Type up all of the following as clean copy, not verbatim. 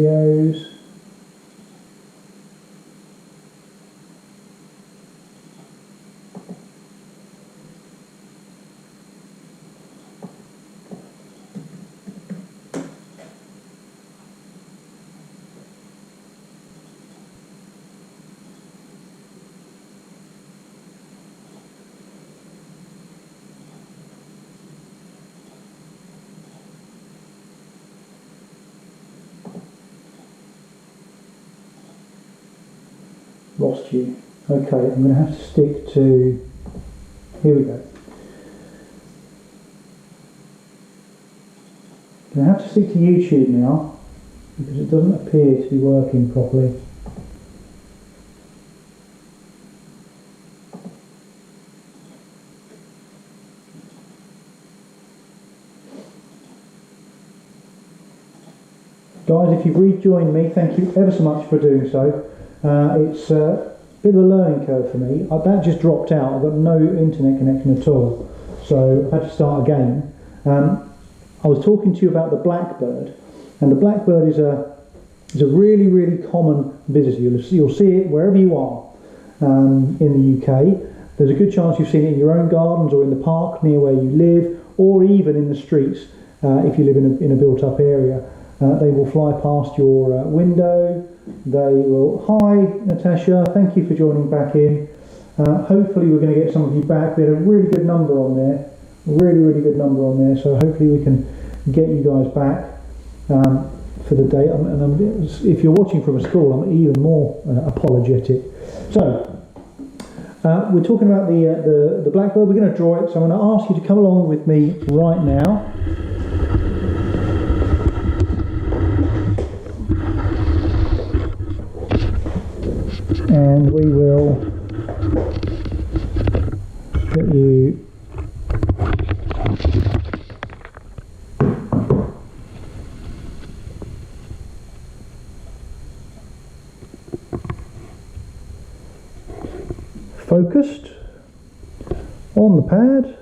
videos. Lost you. Okay, I'm going to have to stick to, here we go. I'm going to have to stick to YouTube now because it doesn't appear to be working properly. Guys, if you've rejoined me, thank you ever so much for doing so. It's a bit of a learning curve for me. That just dropped out. I've got no internet connection at all, so I've had to start again. I was talking to you about the Blackbird, and the Blackbird is a really, really common visitor. You'll see it wherever you are in the UK. There's a good chance you've seen it in your own gardens or in the park near where you live, or even in the streets if you live in a built-up area. They will fly past your window. They will, hi Natasha, thank you for joining back in. Hopefully we're going to get some of you back. We had a really good number on there, really good number on there, so hopefully we can get you guys back for the day. If you're watching from a school, I'm even more apologetic. So we're talking about the Blackbird. We're going to draw it, so I'm going to ask you to come along with me right now. And we will get you focused on the pad.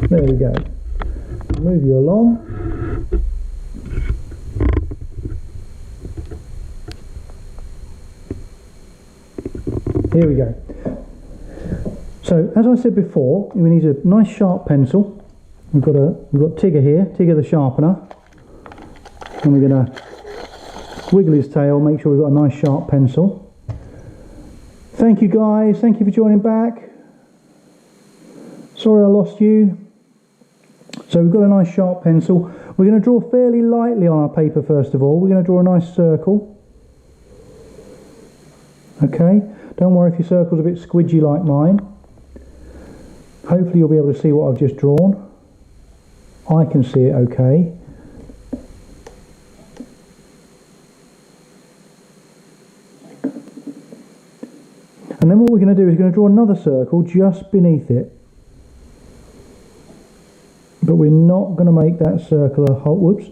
There we go. Move you along. Here we go. So as I said before, we need a nice sharp pencil. We've got Tigger here, Tigger the sharpener, and we're going to wiggle his tail, make sure we've got a nice sharp pencil. Thank you guys, thank you for joining back. Sorry I lost you. So we've got a nice sharp pencil. We're going to draw fairly lightly on our paper first of all. We're going to draw a nice circle. Okay, don't worry if your circle's a bit squidgy like mine. Hopefully you'll be able to see what I've just drawn. I can see it okay. And then what we're going to do is we're going to draw another circle just beneath it. But we're not going to make that circle a hole. Whoops.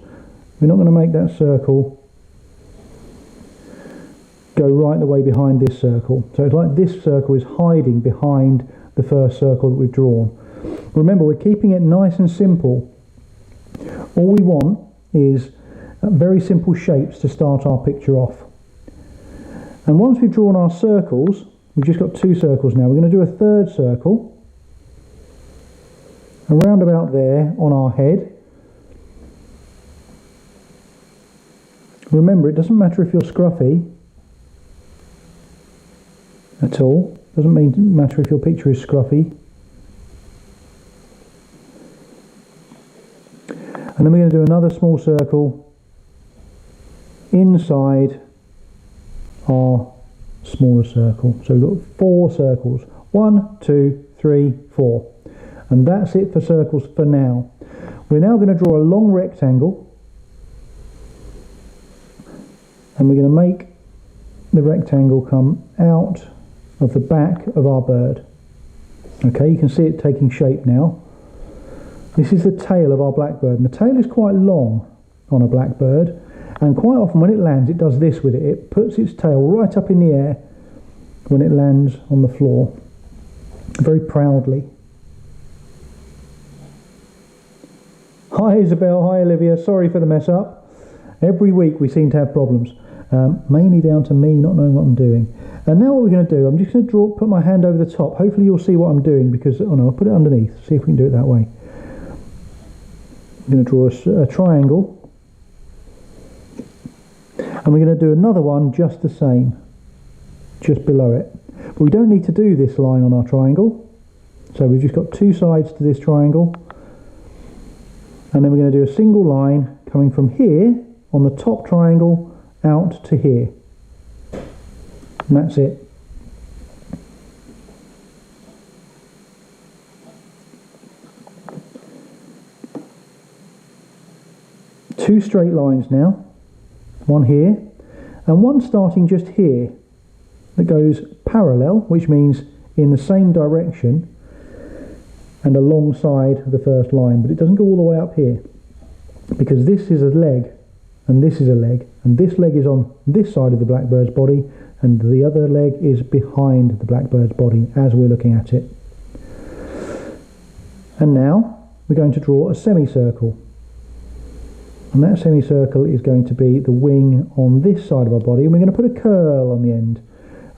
We're not going to make that circle go right the way behind this circle. So it's like this circle is hiding behind the first circle that we've drawn. Remember, we're keeping it nice and simple. All we want is very simple shapes to start our picture off. And once we've drawn our circles, we've just got two circles now. We're going to do a third circle around about there on our head. Remember, it doesn't matter if you're scruffy at all. Doesn't matter if your picture is scruffy. And then we're going to do another small circle inside our smaller circle. So we've got 4 circles. 1, 2, 3, 4. And that's it for circles for now. We're now going to draw a long rectangle, and we're going to make the rectangle come out of the back of our bird. Okay, you can see it taking shape now. This is the tail of our blackbird, and the tail is quite long on a blackbird, and quite often when it lands it does this with it. It puts its tail right up in the air when it lands on the floor, very proudly. Hi Isabel, hi Olivia, sorry for the mess up. Every week we seem to have problems, mainly down to me not knowing what I'm doing. And now what we're going to do, I'm just going to put my hand over the top. Hopefully you'll see what I'm doing, because, oh no, I'll put it underneath, see if we can do it that way. I'm going to draw a triangle, and we're going to do another one just the same, just below it. But we don't need to do this line on our triangle, so we've just got two sides to this triangle, and then we're going to do a single line coming from here on the top triangle out to here, and that's it. Two straight lines now, one here and one starting just here that goes parallel, which means in the same direction and alongside the first line, but it doesn't go all the way up here, because this is a leg and this is a leg, and this leg is on this side of the blackbird's body and the other leg is behind the blackbird's body as we're looking at it. And now we're going to draw a semicircle, and that semicircle is going to be the wing on this side of our body, and we're going to put a curl on the end,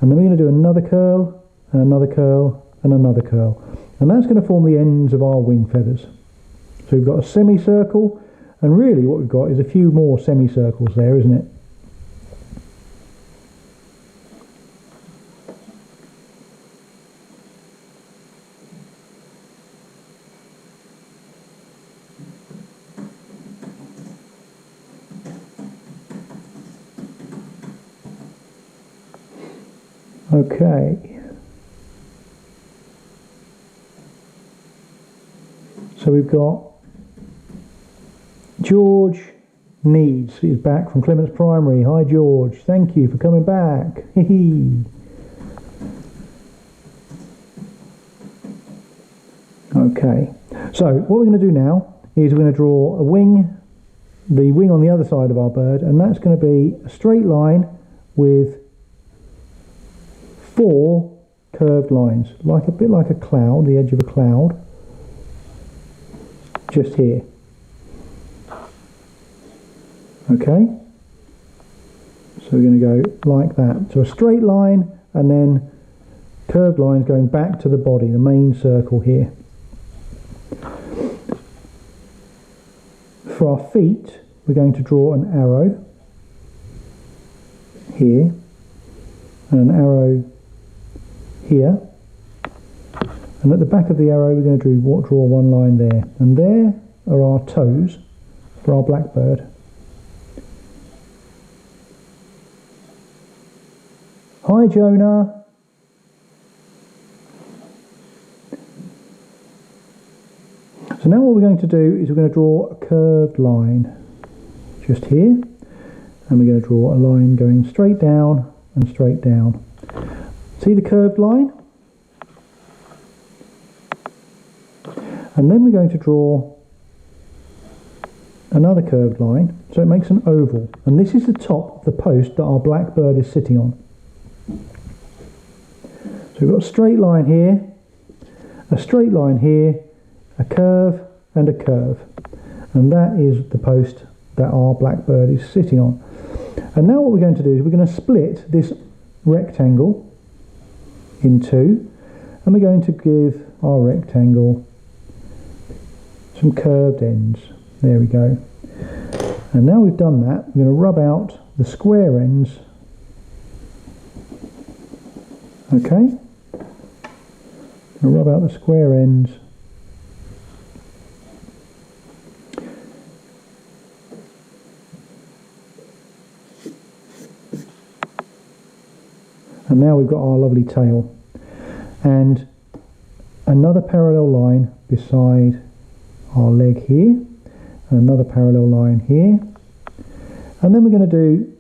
and then we're going to do another curl and another curl and another curl, and that's going to form the ends of our wing feathers. So we've got a semicircle, and really what we've got is a few more semicircles there, isn't it? Okay, so we've got George Needs is back from Clements Primary. Hi George, thank you for coming back. Okay, so what we're going to do now is we're going to draw a wing, the wing on the other side of our bird, and that's going to be a straight line with 4 curved lines, like a bit like a cloud, the edge of a cloud, just here. Okay, so we're going to go like that. So a straight line and then curved lines going back to the body, the main circle here. For our feet, we're going to draw an arrow here and an arrow here, and at the back of the arrow we're going to draw one line there, and there are our toes for our blackbird. Hi Jonah. So now what we're going to do is we're going to draw a curved line just here, and we're going to draw a line going straight down and straight down. See the curved line? And then we're going to draw another curved line, so it makes an oval, and this is the top of the post that our blackbird is sitting on. So we've got a straight line here, a straight line here, a curve and a curve, and that is the post that our blackbird is sitting on. And now what we're going to do is we're going to split this rectangle in two, and we're going to give our rectangle some curved ends. There we go. And now we've done that, we're going to rub out the square ends. Okay, rub out the square ends. And now we've got our lovely tail, and another parallel line beside our leg here, and another parallel line here, and then we're going to do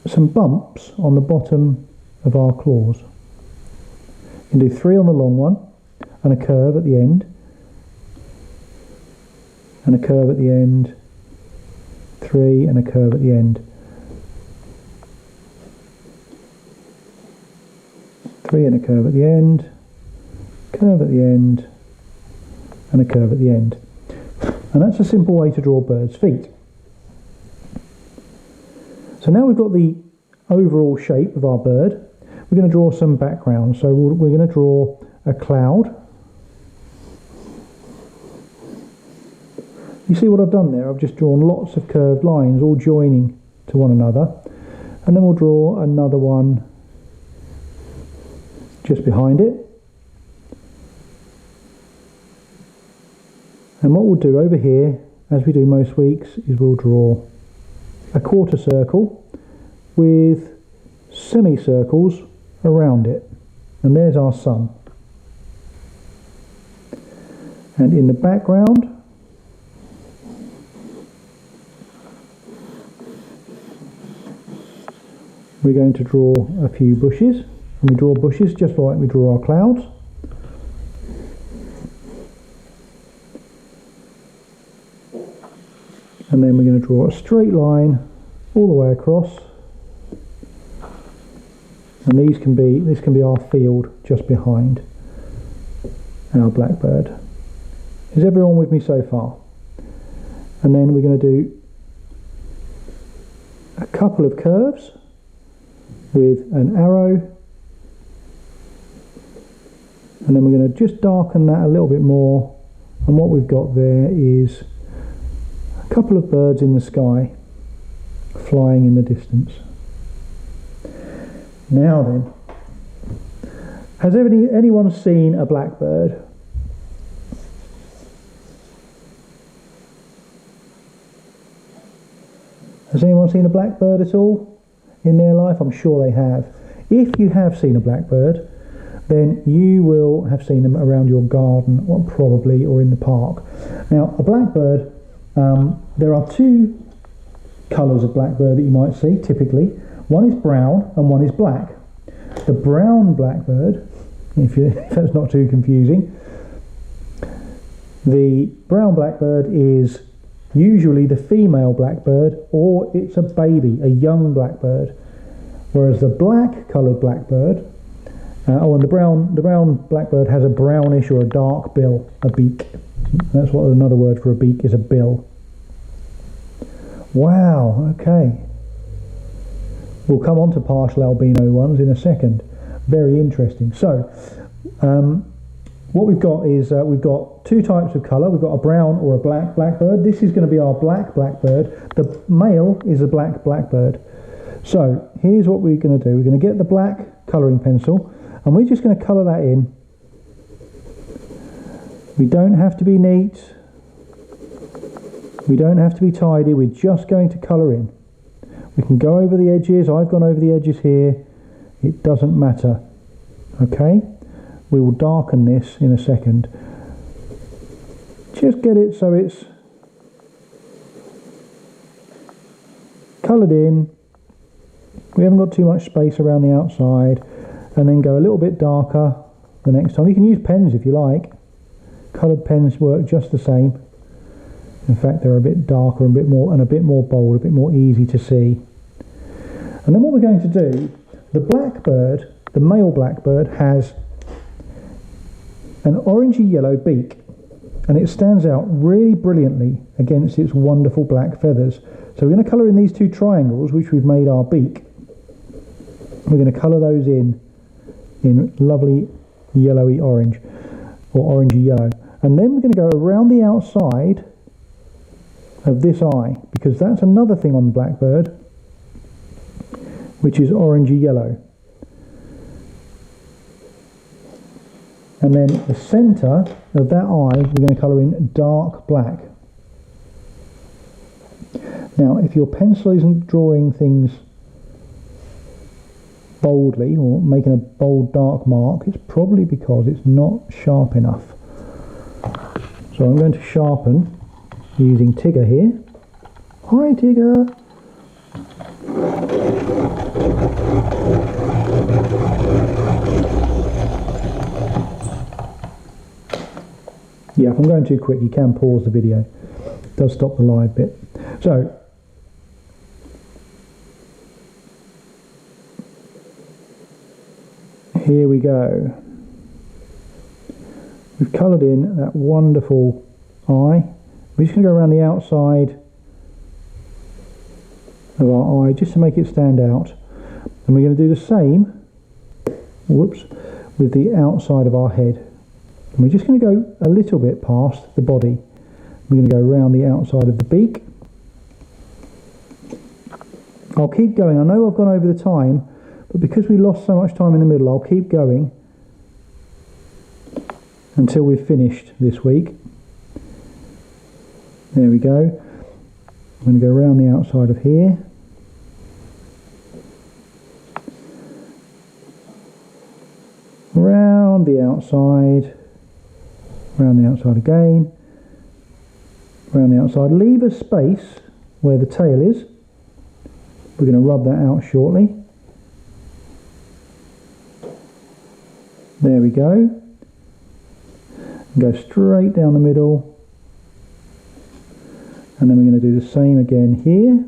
some bumps on the bottom of our claws. You can do 3 on the long one and a curve at the end, and a curve at the end, 3 and a curve at the end, 3 and a curve at the end, curve at the end, and a curve at the end. And that's a simple way to draw birds' feet. So now we've got the overall shape of our bird, we're going to draw some background. So we're going to draw a cloud. You see what I've done there? I've just drawn lots of curved lines all joining to one another, and then we'll draw another one just behind it. And what we'll do over here, as we do most weeks, is we'll draw a quarter circle with semicircles around it, and there's our sun. And in the background we're going to draw a few bushes, and we draw bushes just like we draw our clouds. And then we're going to draw a straight line all the way across, and this can be our field just behind our blackbird. Is everyone with me so far? And then we're going to do a couple of curves with an arrow, and then we're going to just darken that a little bit more, and what we've got there is a couple of birds in the sky flying in the distance. Now then, has anyone seen a blackbird? Has anyone seen a blackbird at all in their life? I'm sure they have. If you have seen a blackbird, then you will have seen them around your garden, or probably, or in the park. Now, a blackbird, there are two colours of blackbird that you might see typically. One is brown and one is black. The brown blackbird, if that's not too confusing, the brown blackbird is usually the female blackbird, or it's a baby, a young blackbird. Whereas the black coloured blackbird, and the brown blackbird has a brownish or a dark bill, a beak. That's what another word for a beak is, a bill. Wow, okay. We'll come on to partial albino ones in a second. Very interesting. So, what we've got is we've got two types of colour. We've got a brown or a black blackbird. This is going to be our black blackbird. The male is a black blackbird. So, here's what we're going to do. We're going to get the black colouring pencil, and we're just going to colour that in. We don't have to be neat. We don't have to be tidy. We're just going to colour in. We can go over the edges. I've gone over the edges here. It doesn't matter. Okay? We will darken this in a second. Just get it so it's coloured in. We haven't got too much space around the outside. And then go a little bit darker the next time. You can use pens if you like. Coloured pens work just the same. In fact, they're a bit darker and a bit more bold, a bit more easy to see. And then what we're going to do, the blackbird, the male blackbird, has an orangey yellow beak, and it stands out really brilliantly against its wonderful black feathers. So we're going to colour in these two triangles which we've made our beak. We're going to colour those in lovely yellowy orange, or orangey yellow. And then we're going to go around the outside of this eye, because that's another thing on the blackbird, which is orangey yellow. And then the centre of that eye we're going to colour in dark black. Now, if your pencil isn't drawing things boldly or making a bold dark mark, it's probably because it's not sharp enough. So I'm going to sharpen using Tigger here. Hi Tigger! Yeah, if I'm going too quick you can pause the video. does stop the live bit. So here we go. We've coloured in that wonderful eye. We're just going to go around the outside of our eye just to make it stand out. And we're going to do the same, whoops, with the outside of our head. And we're just going to go a little bit past the body. We're going to go around the outside of the beak. I'll keep going. I know I've gone over the time, but because we lost so much time in the middle, I'll keep going until we've finished this week. There we go. I'm going to go around the outside of here. Round the outside, round the outside again, round the outside. Leave a space where the tail is. We're going to rub that out shortly. There we go. Go straight down the middle. And then we're going to do the same again here,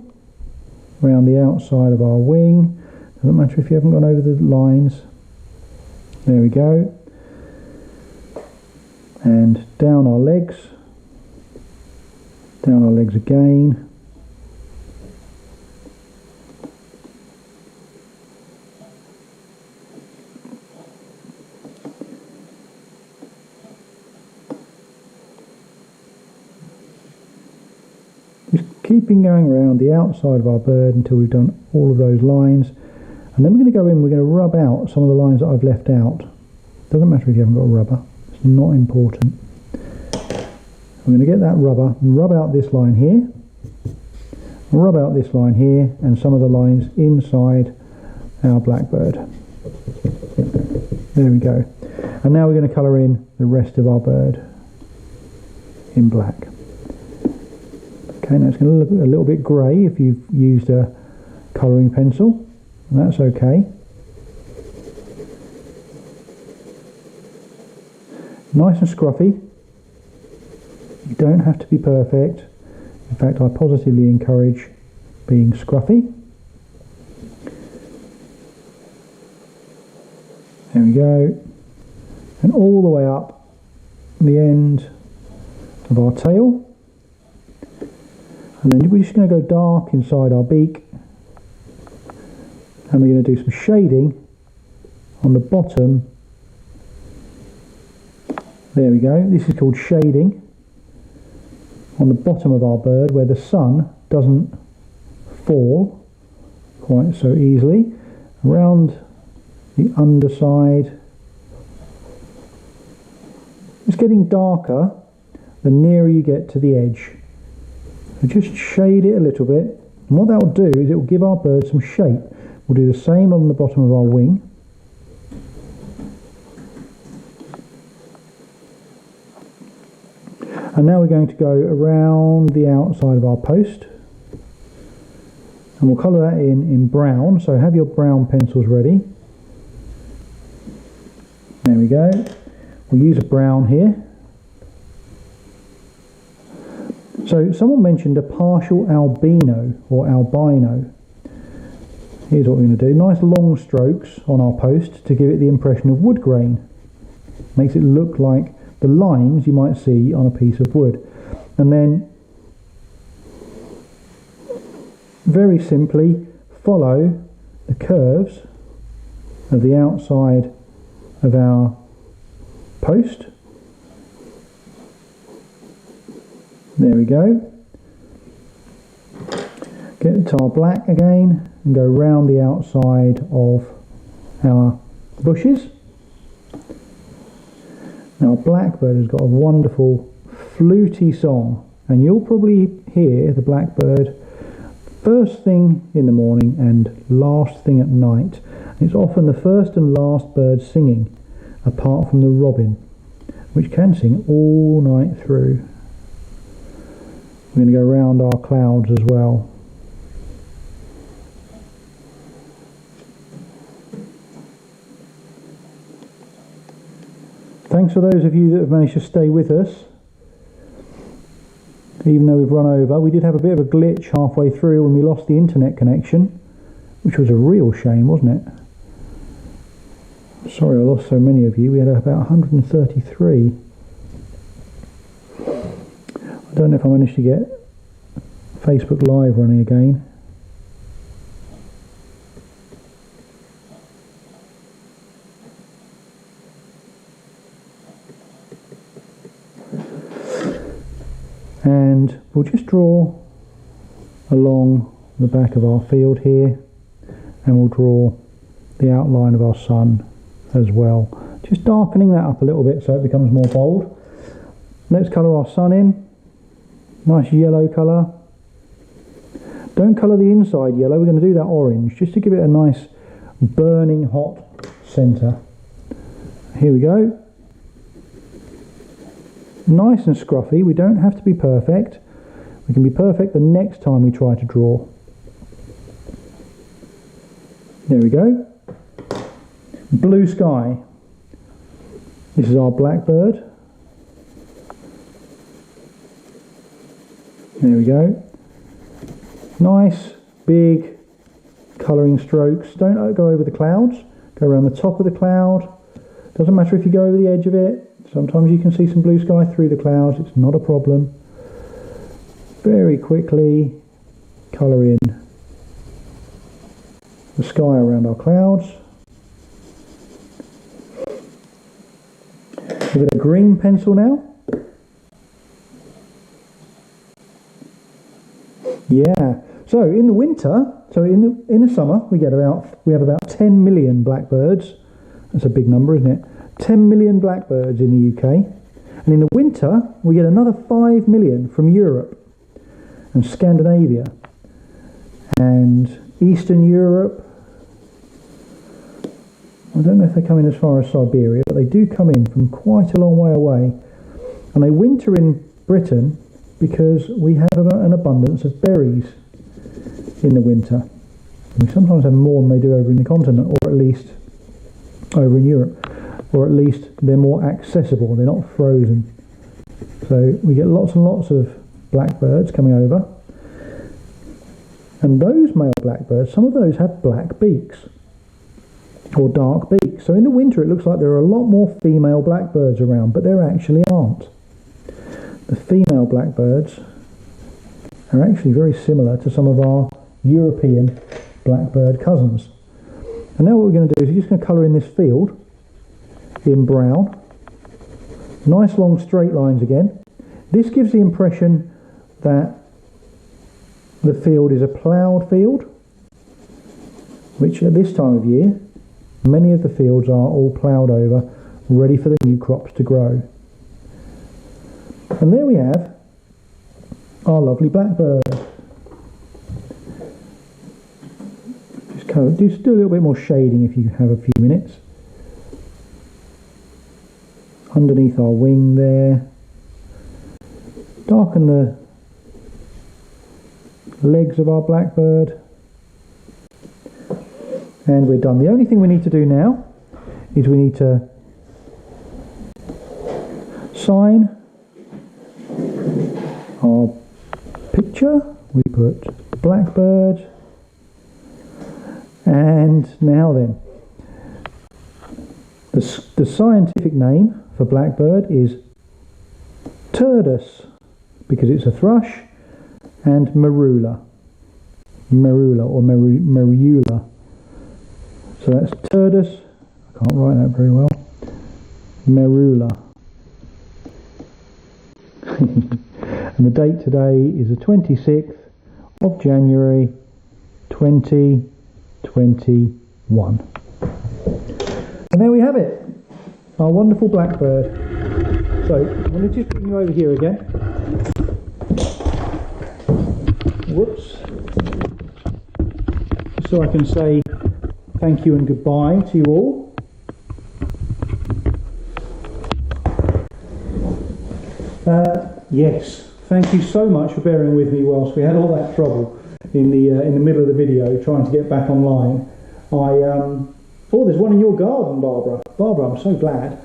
round the outside of our wing. Doesn't matter if you haven't gone over the lines. There we go. And down our legs. Down our legs again. Just keeping going around the outside of our bird until we've done all of those lines. And then we're going to go in, we're going to rub out some of the lines that I've left out. Doesn't matter if you haven't got a rubber, it's not important. We're going to get that rubber and rub out this line here, rub out this line here, and some of the lines inside our blackbird. There we go. And now we're going to colour in the rest of our bird in black. Okay, now it's going to look a little bit grey if you've used a colouring pencil. That's okay. Nice and scruffy. You don't have to be perfect. In fact, I positively encourage being scruffy. There we go. And all the way up the end of our tail. And then we're just going to go dark inside our beak. And we're going to do some shading on the bottom. There we go. This is called shading on the bottom of our bird where the sun doesn't fall quite so easily. Around the underside. It's getting darker the nearer you get to the edge. So just shade it a little bit. And what that will do is it will give our bird some shape. We'll do the same on the bottom of our wing. And now we're going to go around the outside of our post. And we'll colour that in brown. So have your brown pencils ready. There we go. We'll use a brown here. So someone mentioned a partial albino or albino. Here's what we're going to do. Nice long strokes on our post to give it the impression of wood grain. Makes it look like the lines you might see on a piece of wood. And then very simply follow the curves of the outside of our post. There we go. Get the tar black again and go round the outside of our bushes. Now, blackbird has got a wonderful fluty song, and you'll probably hear the blackbird first thing in the morning and last thing at night. It's often the first and last bird singing, apart from the robin, which can sing all night through. We're going to go around our clouds as well. Thanks for those of you that have managed to stay with us. even though we've run over. We did have a bit of a glitch halfway through when we lost the internet connection, which was a real shame, wasn't it? Sorry I lost so many of you. We had about 133. I don't know if I managed to get Facebook Live running again. And we'll just draw along the back of our field here, and we'll draw the outline of our sun as well, just darkening that up a little bit so it becomes more bold. Let's colour our sun in. Nice yellow colour. Don't colour the inside yellow, we're going to do that orange just to give it a nice burning hot centre. Here we go. Nice and scruffy. We don't have to be perfect. We can be perfect the next time we try to draw. There we go. Blue sky. This is our blackbird. There we go. Nice big colouring strokes. Don't go over the clouds. Go around the top of the cloud. Doesn't matter if you go over the edge of it. Sometimes you can see some blue sky through the clouds. It's not a problem. Very quickly colour in the sky around our clouds. Give it a green pencil now. Yeah. So in the winter, in the summer, we have about 10 million blackbirds. That's a big number, isn't it? 10 million blackbirds in the UK. And in the winter, we get another 5 million from Europe and Scandinavia and Eastern Europe. I don't know if they come in as far as Siberia, but they do come in from quite a long way away. And they winter in Britain because we have an abundance of berries in the winter. We sometimes have more than they do over in the continent, or at least over in Europe. Or at least they're more accessible, they're not frozen. So we get lots and lots of blackbirds coming over. And those male blackbirds, some of those have black beaks or dark beaks. So in the winter it looks like there are a lot more female blackbirds around, but there actually aren't. The female blackbirds are actually very similar to some of our European blackbird cousins. And now what we're going to do is we're just going to colour in this field in brown. Nice long straight lines again. This gives the impression that the field is a ploughed field, which at this time of year many of the fields are all ploughed over, ready for the new crops to grow. And there we have our lovely blackbird. Just do a little bit more shading if you have a few minutes. Underneath our wing there. Darken the legs of our blackbird. And we're done. The only thing we need to do now is we need to sign our picture. We put blackbird. And now then, the scientific name for blackbird is turdus, because it's a thrush, and merula or merula. So that's turdus. I can't write that very well. Merula. And the date today is the 26th of January 2021. And there we have it, our wonderful blackbird. So I'm going to just bring you over here again. Whoops. So I can say thank you and goodbye to you all. Yes, thank you so much for bearing with me whilst we had all that trouble in the middle of the video trying to get back online. Oh, there's one in your garden, Barbara. Barbara, I'm so glad.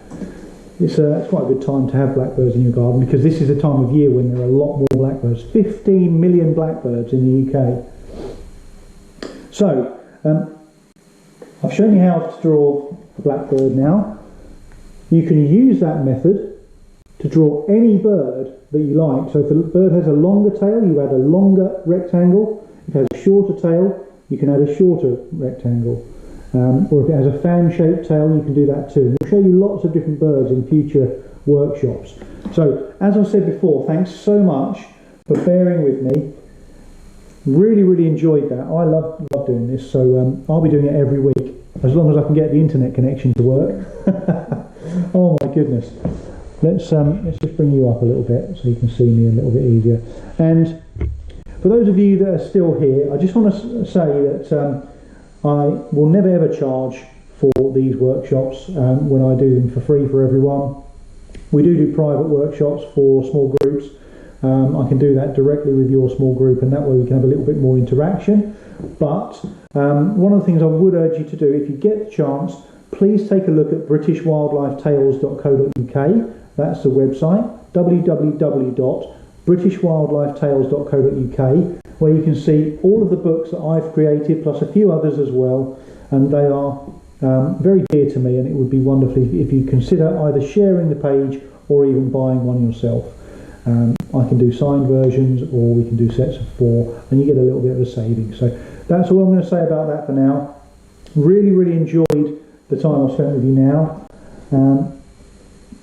it's quite a good time to have blackbirds in your garden, because this is the time of year when there are a lot more blackbirds. 15 million blackbirds in the UK. So, I've shown you how to draw a blackbird now. You can use that method to draw any bird that you like. So if the bird has a longer tail, you add a longer rectangle. If it has a shorter tail, you can add a shorter rectangle. Or if it has a fan-shaped tail, you can do that too. We'll show you lots of different birds in future workshops. So, as I said before, thanks so much for bearing with me. Really, really enjoyed that. I love doing this, so I'll be doing it every week, as long as I can get the internet connection to work. Oh my goodness. Let's just bring you up a little bit so you can see me a little bit easier. And for those of you that are still here, I just want to say that I will never ever charge for these workshops when I do them for free for everyone. We do private workshops for small groups. I can do that directly with your small group, and that way we can have a little bit more interaction. But one of the things I would urge you to do, if you get the chance, please take a look at britishwildlifetales.co.uk. That's the website, www.britishwildlifetales.co.uk, where you can see all of the books that I've created, plus a few others as well, and they are very dear to me, and it would be wonderful if you consider either sharing the page or even buying one yourself. I can do signed versions, or we can do sets of 4, and you get a little bit of a saving. So that's all I'm going to say about that for now. Really, really enjoyed the time I've spent with you now.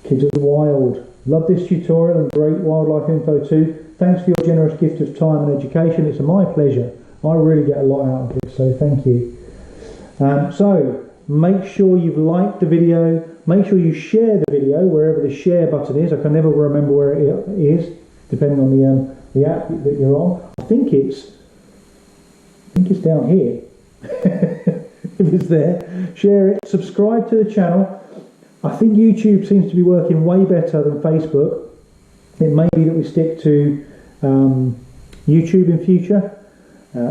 Kids of the Wild. Love this tutorial and great wildlife info too. Thanks for your generous gift of time and education. It's my pleasure. I really get a lot out of this, so thank you. So make sure you've liked the video. Make sure you share the video wherever the share button is. I can never remember where it is, depending on the app that you're on. I think it's down here. If it's there, share it. Subscribe to the channel. I think YouTube seems to be working way better than Facebook. It may be that we stick to YouTube in future,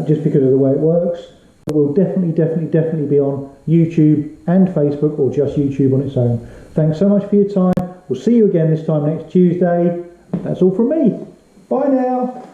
just because of the way it works. But we'll definitely be on YouTube and Facebook, or just YouTube on its own. Thanks so much for your time. We'll see you again this time next Tuesday. That's all from me. Bye now.